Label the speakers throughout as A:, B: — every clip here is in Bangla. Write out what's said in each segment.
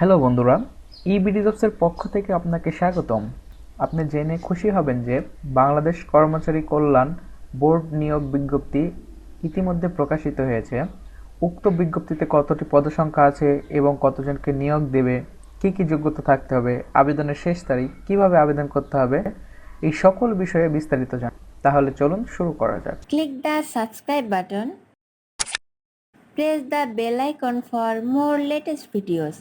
A: হ্যালো বন্ধুরা, ইবিডি জবসের পক্ষ থেকে আপনাকে স্বাগতম। আপনি জেনে খুশি হবেন যে বাংলাদেশ কর্মচারী কল্যাণ বোর্ড নিয়োগ বিজ্ঞপ্তি ইতিমধ্যে প্রকাশিত হয়েছে। উক্ত বিজ্ঞপ্তিতে কতটি পদসংখ্যা আছে এবং কতজনকে নিয়োগ দেবে, কী কী যোগ্যতা থাকতে হবে, আবেদনের শেষ তারিখ, কিভাবে আবেদন করতে হবে, এই সকল বিষয়ে বিস্তারিত জান। তাহলে চলুন শুরু করা যাক।
B: Click the subscribe button. Press the bell icon for more latest videos.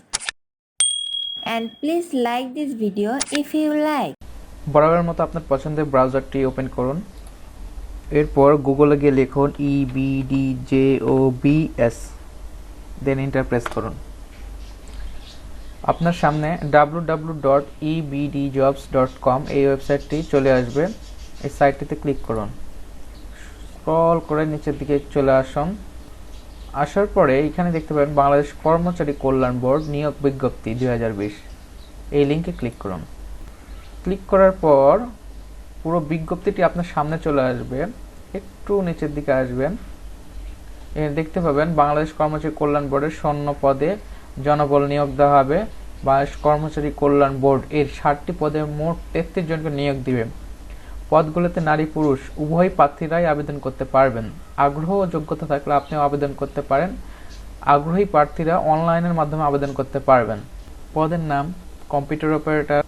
B: And please like this video if you like.
A: বরাবরের মতো আপনার পছন্দের ব্রাউজারটি ওপেন করুন। এরপর গুগলে গিয়ে লিখুন EBDJOBS, দেন এন্টার প্রেস করুন। আপনার সামনে www.ebdjobs.com এই ওয়েবসাইটটি চলে আসবে। এই সাইটটিতে ক্লিক করুন। স্ক্রল করে নিচের দিকে চলে আসুন। আসার পরে এখানে দেখতে পাবেন বাংলাদেশ কর্মচারী কল্যাণ বোর্ড নিয়োগ বিজ্ঞপ্তি 2020। এই লিঙ্কে ক্লিক করুন। ক্লিক করার পর পুরো বিজ্ঞপ্তিটি আপনার সামনে চলে আসবে। একটু নিচের দিকে আসবেন, দেখতে পাবেন বাংলাদেশ কর্মচারী কল্যাণ বোর্ডের শূন্য পদে জনবল নিয়োগ দেওয়া হবে। বাংলাদেশ কর্মচারী কল্যাণ বোর্ড এর 60টি পদে মোট 33 জনকে নিয়োগ দিবে। পদগুলোতে নারী পুরুষ উভয় প্রার্থীরাই আবেদন করতে পারবেন। আগ্রহ ও যোগ্যতা থাকলে আপনিও আবেদন করতে পারেন। আগ্রহী প্রার্থীরা অনলাইনের মাধ্যমে আবেদন করতে পারবেন। পদের নাম কম্পিউটার অপারেটর,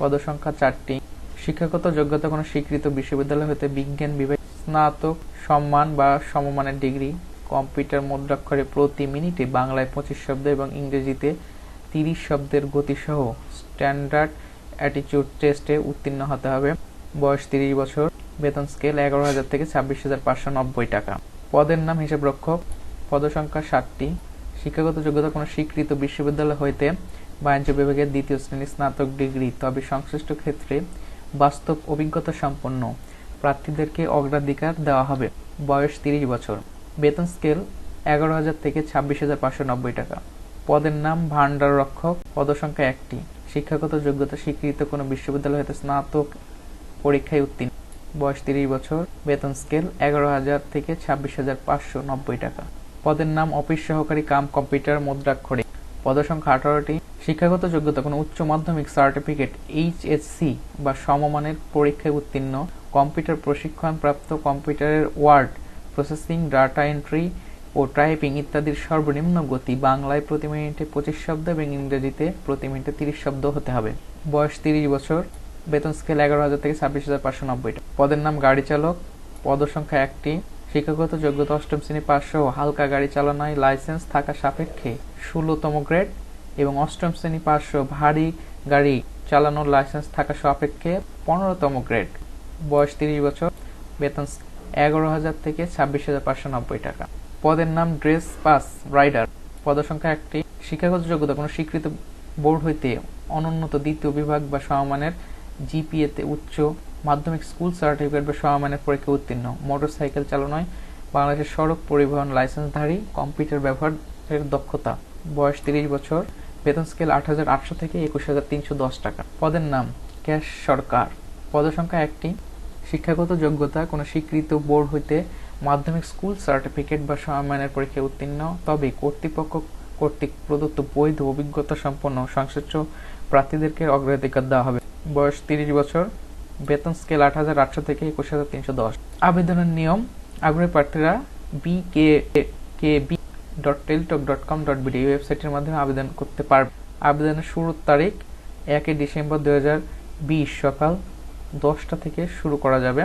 A: পদসংখ্যা 4টি। শিক্ষাগত যোগ্যতা কোনো স্বীকৃত বিশ্ববিদ্যালয় হতে বিজ্ঞান বিভাগ স্নাতক সম্মান বা সমমানের ডিগ্রি। কম্পিউটার মুদ্রাক্ষরে প্রতি মিনিটে বাংলায় 25 শব্দ এবং ইংরেজিতে 30 শব্দের গতিসহ স্ট্যান্ডার্ড অ্যাটিটিউড টেস্টে উত্তীর্ণ হতে হবে। বয়স 30 বছর। বেতন স্কেল 11,000 থেকে 26,590 টাকা। পদের নাম হিসাবরক্ষক, পদসংখ্যা 60টি। শিক্ষাগত যোগ্যতা কোনো স্বীকৃত বিশ্ববিদ্যালয় হইতে বাণিজ্য বিভাগের 2য় শ্রেণী স্নাতক ডিগ্রি, তবে সংশ্লিষ্ট ক্ষেত্রে বাস্তব অভিজ্ঞতা সম্পন্ন প্রার্থীদেরকে অগ্রাধিকার দেওয়া হবে। বয়স 30 বছর। বেতন স্কেল 11,000 থেকে 26,590 টাকা। পদের নাম ভান্ডার রক্ষক, পদসংখ্যা 1টি। শিক্ষাগত যোগ্যতা স্বীকৃত কোনো বিশ্ববিদ্যালয় হতে স্নাতক পরীক্ষায় উত্তীর্ণ। বয়স 30 বছর। বেতন স্কেল 11,000 থেকে 26,590 টাকা। পদের নাম অফিস সহকারী কাম কম্পিউটার মুদ্রাক্ষরে, পদসংখ্যা 18টি। শিক্ষাগত যোগ্যতা কোনো উচ্চ মাধ্যমিক সার্টিফিকেট, HSC বা সমমানের পরীক্ষায় উত্তীর্ণ, কম্পিউটার প্রশিক্ষণপ্রাপ্ত, কম্পিউটারের ওয়ার্ড প্রসেসিং, ডাটা এন্ট্রি ও টাইপিং ইত্যাদির সর্বনিম্ন গতি বাংলায় প্রতি মিনিটে 25 শব্দ এবং ইংরেজিতে প্রতি মিনিটে 30 শব্দ হতে হবে। বয়স 30 বছর। বেতন স্কেল 11,000 থেকে 26,590 টাকা। পদের নাম গাড়ি চালক, পদসংখ্যা 1টি। শিক্ষাগত যোগ্যতা 8ম শ্রেণী পাস সহ হালকা গাড়ি চালানোয় লাইসেন্স থাকা সাপেক্ষে 16তম গ্রেড এবং 8ম শ্রেণী পাস সহ ভারী গাড়ি চালানোর লাইসেন্স থাকা সাপেক্ষে 15তম গ্রেড। বয়স 30 বছর। বেতন 11,000 থেকে 26,590 টাকা। পদের নাম ড্রেস পাস রাইডার, পদসংখ্যা 1টি। শিক্ষাগত যোগ্যতা কোনো স্বীকৃত বোর্ড হইতে অনুন্নত 2য় বিভাগ বা সমমানের জিপিএতে উচ্চ মাধ্যমিক স্কুল সার্টিফিকেট বা সমমানের পরীক্ষা উত্তীর্ণ, মোটরসাইকেল চালানোয় বাংলাদেশের সড়ক পরিবহন লাইসেন্সধারী, কম্পিউটার ব্যবহারের দক্ষতা। বয়স 30 বছর। বেতন স্কেল 8,800 থেকে 21,310 টাকা। পদের নাম ক্যাশ সরকার, পদসংখ্যা 1টি। শিক্ষাগত যোগ্যতা কোনো স্বীকৃত বোর্ড হইতে মাধ্যমিক স্কুল সার্টিফিকেট বা সমমানের পরীক্ষায় উত্তীর্ণ, তবে কর্তৃপক্ষ কর্তৃক প্রদত্ত বৈধ অভিজ্ঞতা সম্পন্ন সংশ্লিষ্ট প্রার্থীদেরকে অগ্রাধিকার দেওয়া হবে। বয়স 30 বছর। বেতন স্কেল 8,800 থেকে 21,310। আবেদনের নিয়ম: আগ্রহী প্রার্থীরা bkkb.teltok.com.bd এই ওয়েবসাইটের মাধ্যমে আবেদন করতে পারবে। আবেদনের শুরুর তারিখ 1 ডিসেম্বর 2020 সকাল 10টা থেকে শুরু করা যাবে।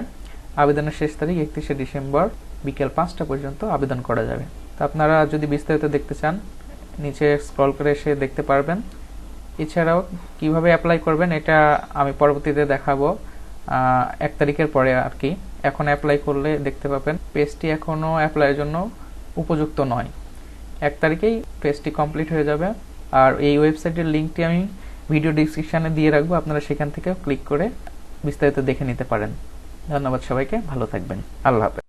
A: আবেদনের শেষ তারিখ 31 ডিসেম্বর বিকেল 5টা পর্যন্ত আবেদন করা যাবে। তো আপনারা যদি বিস্তারিত দেখতে চান নিচে স্ক্রল করে এসে দেখতে পারবেন। এছাড়াও কিভাবে অ্যাপ্লাই করবেন এটা আমি পরবর্তীতে দেখাবো 1 তারিখের পরে আর কি। এখন অ্যাপ্লাই করলে দেখতে পাবেন পেজটি এখনও অ্যাপ্লাইয়ের জন্য উপযুক্ত নয়। 1 তারিখেই পেজটি কমপ্লিট হয়ে যাবে। আর এই ওয়েবসাইটের লিঙ্কটি আমি ভিডিও ডিসক্রিপশানে দিয়ে রাখবো, আপনারা সেখান থেকেও ক্লিক করে বিস্তারিত দেখে নিতে পারেন। ধন্যবাদ সবাইকে, ভালো থাকবেন, আল্লাহ হাফেজ।